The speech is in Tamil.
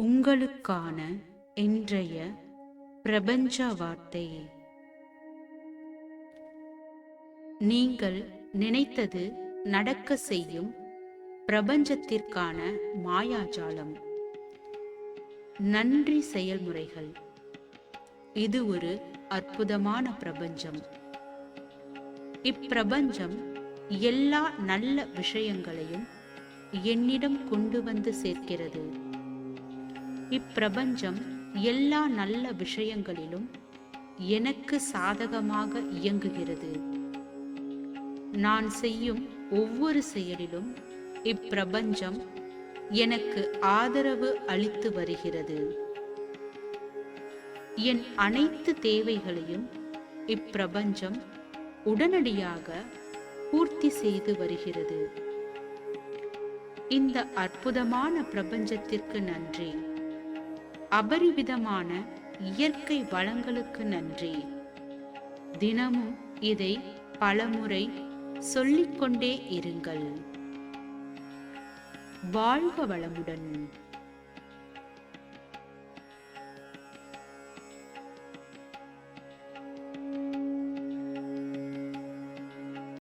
உங்களுக்கான இன்றைய பிரபஞ்ச வார்த்தை. நீங்கள் நினைத்தது நடக்க செய்யும் பிரபஞ்சத்திற்கான மாயாஜாலம். நன்றி செயல்முறைகள். இது ஒரு அற்புதமான பிரபஞ்சம். இப்பிரபஞ்சம் எல்லா நல்ல விஷயங்களையும் என்னிடம் கொண்டு வந்து சேர்க்கிறது. இப்பிரபஞ்சம் எல்லா நல்ல விஷயங்களிலும் எனக்கு சாதகமாக இயங்குகிறது. நான் செய்யும் ஒவ்வொரு செயலிலும் இப்பிரபஞ்சம் எனக்கு ஆதரவு அளித்து வருகிறது. என் அனைத்து தேவைகளையும் இப்பிரபஞ்சம் உடனடியாக பூர்த்தி செய்து வருகிறது. இந்த அற்புதமான பிரபஞ்சத்திற்கு நன்றி. அபரிவிதமான இயற்கை வளங்களுக்கு நன்றி. தினமும் இதை பலமுறை சொல்லிக்கொண்டே இருங்கள். வாழ்க வளமுடன்.